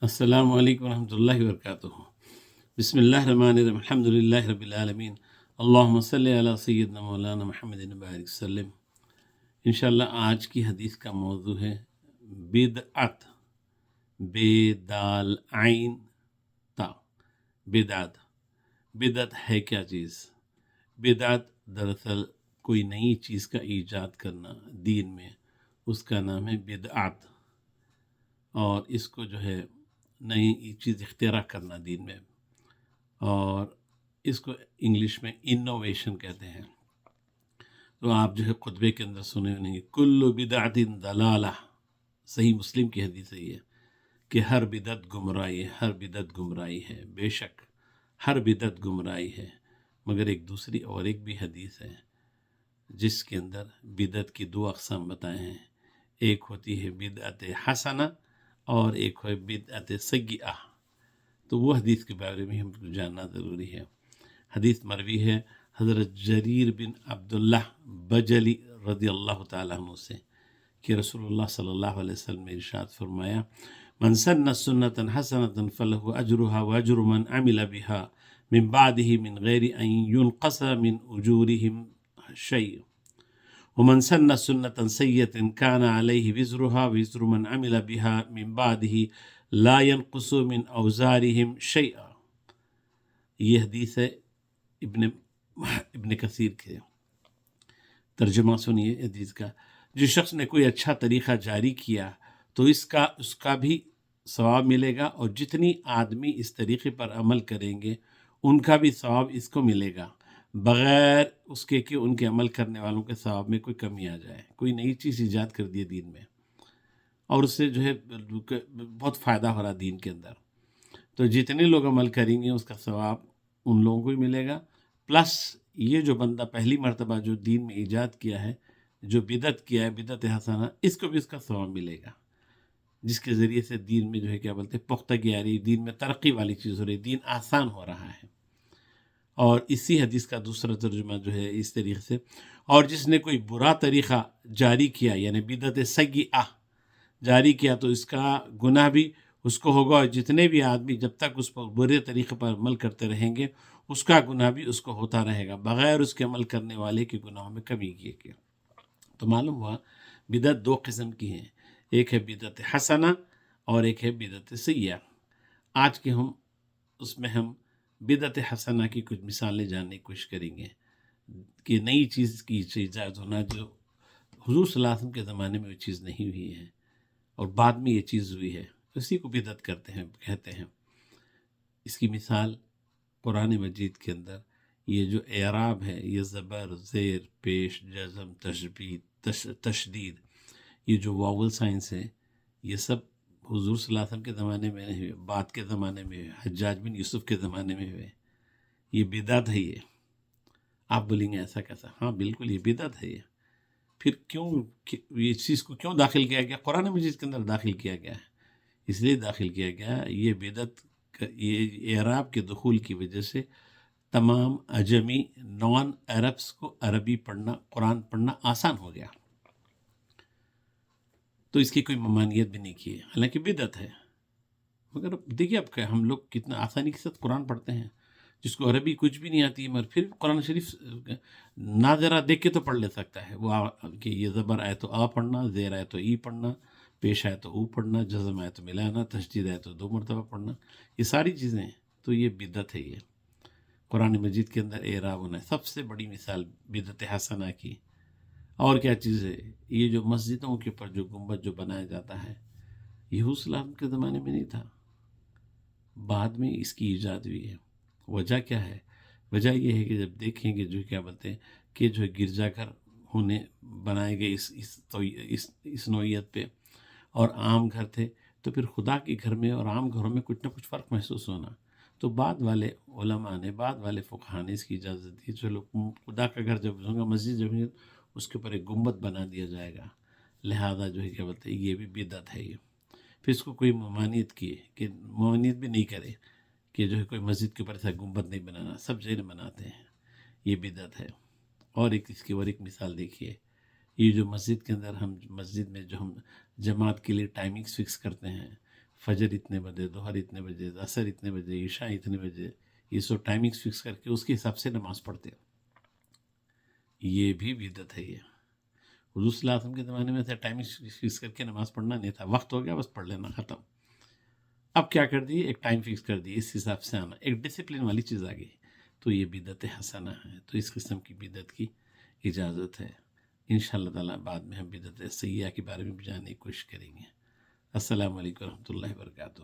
السلام علیکم ورحمۃ اللہ وبرکاتہ۔ بسم اللہ الرحمن الرحیم، الحمد للہ رب العالمین، اللہم صلی علی سیدنا مولانا محمد بارک وسلم۔ انشاءاللہ آج کی حدیث کا موضوع ہے بدعت، بے دال عین تا، بدعت۔ بدعت ہے کیا چیز؟ بدعت دراصل کوئی نئی چیز کا ایجاد کرنا دین میں، اس کا نام ہے بدعت، اور اس کو جو ہے نئی چیز اختراع کرنا دین میں، اور اس کو انگلش میں انوویشن کہتے ہیں۔ تو آپ جو ہے خطبے کے اندر سنے ہوں گے کل بدعت ضلالہ، صحیح مسلم کی حدیث ہے یہ، کہ ہر بدعت گمراہی ہے، ہر بدعت گمراہی ہے۔ بے شک ہر بدعت گمراہی ہے، مگر ایک دوسری اور ایک بھی حدیث ہے جس کے اندر بدعت کی دو اقسام بتائے ہیں، ایک ہوتی ہے بدعت حسنہ اور ایک ہے بدعت سیئہ۔ تو وہ حدیث کے بارے میں ہم کو جاننا ضروری ہے۔ حدیث مروی ہے حضرت جریر بن عبداللہ بجلی رضی اللہ تعالیٰ عنہ سے، کہ رسول اللہ صلی اللہ علیہ وسلم نے ارشاد فرمایا، من سن سنة حسنة فله اجرها واجر من عمل بها من بعده من غیر ان ينقص من اجورهم شيء، ومن سن سنة سیئة كان عليه وزرها وزر من عمل بها من بعده لا ينقص من اوزارهم شيئا۔ یہ حدیث ہے ابن کثیر کے۔ ترجمہ سنیے حدیث کا، جس شخص نے کوئی اچھا طریقہ جاری کیا تو اس کا بھی ثواب ملے گا، اور جتنی آدمی اس طریقے پر عمل کریں گے ان کا بھی ثواب اس کو ملے گا، بغیر اس کے کہ ان کے عمل کرنے والوں کے ثواب میں کوئی کمی آ جائے۔ کوئی نئی چیز ایجاد کر دی دین میں، اور اس سے جو ہے بہت فائدہ ہو رہا دین کے اندر، تو جتنے لوگ عمل کریں گے اس کا ثواب ان لوگوں کو ہی ملے گا، پلس یہ جو بندہ پہلی مرتبہ جو دین میں ایجاد کیا ہے، جو بدعت کیا ہے، بدعت حسنہ، اس کو بھی اس کا ثواب ملے گا، جس کے ذریعے سے دین میں جو ہے کیا بولتے ہیں پختگی آ رہی، دین میں ترقی والی چیز ہو رہی، دین آسان ہو رہا ہے۔ اور اسی حدیث کا دوسرا ترجمہ جو ہے اس طریقے سے، اور جس نے کوئی برا طریقہ جاری کیا، یعنی بدعت سیئہ جاری کیا، تو اس کا گناہ بھی اس کو ہوگا، اور جتنے بھی آدمی جب تک اس پر برے طریقے پر عمل کرتے رہیں گے اس کا گناہ بھی اس کو ہوتا رہے گا، بغیر اس کے عمل کرنے والے کے گناہوں میں کمی کیے گئے۔ تو معلوم ہوا بدعت دو قسم کی ہیں، ایک ہے بدعت حسنہ اور ایک ہے بدعت سیئہ۔ آج کے اس میں ہم بدعت حسنہ کی کچھ مثالیں جاننے کی کوشش کریں گے، کہ نئی چیز کی ایجاد ہونا جو حضور صلی اللہ علیہ وسلم کے زمانے میں وہ چیز نہیں ہوئی ہے اور بعد میں یہ چیز ہوئی ہے، اسی کو بدعت کہتے ہیں۔ اس کی مثال قرآن مجید کے اندر یہ جو اعراب ہے، یہ زبر، زیر، پیش، جزم، تشبیہ، تشدید، یہ جو واول سائنس ہے، یہ سب حضور صلی اللہ علیہ وسلم کے زمانے میں نہیں ہوئے، بعد کے زمانے میں ہوئے، حجاج بن یوسف کے زمانے میں ہوئے۔ یہ بدعت ہے۔ یہ آپ بولیں گے ایسا کیسا؟ ہاں بالکل یہ بدعت ہے۔ یہ پھر کیوں یہ چیز کو کیوں داخل کیا گیا؟ قرآن مجید کے اندر داخل کیا گیا ہے، اس لیے داخل کیا گیا یہ بدعت، یہ اعراب کے دخول کی وجہ سے تمام عجمی نان عربس کو عربی پڑھنا، قرآن پڑھنا آسان ہو گیا، تو اس کی کوئی ممانعت بھی نہیں کی، حالانکہ بدعت ہے۔ مگر دیکھیے اب ہم لوگ کتنا آسانی کے ساتھ قرآن پڑھتے ہیں، جس کو عربی کچھ بھی نہیں آتی ہے مگر پھر قرآن شریف نہ ذرا دیکھ کے تو پڑھ لے سکتا ہے، وہ کہ یہ زبر آئے تو آ پڑھنا، زیر آئے تو ای پڑھنا، پیش آئے تو او پڑھنا، جزم آئے تو ملانا، تشدید آئے تو 2 مرتبہ پڑھنا، یہ ساری چیزیں ہیں۔ تو یہ بدعت ہے۔ یہ قرآن مجید کے اندر اعراب ہونا ہے سب سے بڑی مثال بدعت حسنہ کی۔ اور کیا چیز ہے؟ یہ جو مسجدوں کے اوپر جو گنبد جو بنایا جاتا ہے، یہ حضور صلی اللہ علیہ وسلم کے زمانے میں نہیں تھا، بعد میں اس کی ایجاد ہوئی ہے۔ وجہ کیا ہے؟ وجہ یہ ہے کہ جب دیکھیں گے جو کیا بولتے ہیں کہ جو گرجا گھر بنائے گئے اس نوعیت پہ، اور عام گھر تھے، تو پھر خدا کے گھر میں اور عام گھروں میں کچھ نہ کچھ فرق محسوس ہونا، تو بعد والے علماء نے، بعد والے فقہاء نے اس کی اجازت دی، چلو خدا کا گھر جب ہوگا، مسجد جب ہوگی، اس کے اوپر ایک گنبد بنا دیا جائے گا، لہذا جو ہے کیا بولتے ہیں یہ بھی بدعت ہے۔ یہ پھر اس کو کوئی ممانعت کیے کہ ممانعت بھی نہیں کرے کہ جو ہے کوئی مسجد کے اوپر ایسا گنبد نہیں بنانا، سب جگہ بناتے ہیں، یہ بدعت ہے۔ اور اس کی اور ایک مثال دیکھیے، یہ جو مسجد کے اندر مسجد میں جو ہم جماعت کے لیے ٹائمنگز فکس کرتے ہیں، فجر اتنے بجے، ظہر اتنے بجے، عصر اتنے بجے، عشاء اتنے بجے، یہ سب ٹائمنگز فکس کر کے اس کے حساب سے نماز پڑھتے ہیں، یہ بھی بدعت ہے۔ یہ حضور صلی اللہ علیہ وسلم کے زمانے میں ٹائمنگ فکس کر کے نماز پڑھنا نہیں تھا، وقت ہو گیا بس پڑھ لینا، ختم۔ اب کیا کر دی، ایک ٹائم فکس کر دی، اس حساب سے آنا، ایک ڈسپلن والی چیز آ گئی، تو یہ بدعت حسنہ ہے۔ تو اس قسم کی بدعت کی اجازت ہے۔ انشاءاللہ تعالیٰ بعد میں ہم بدعت سیئہ کے بارے میں بھی جاننے کی کوشش کریں گے۔ السلام علیکم ورحمۃ اللہ وبرکاتہ۔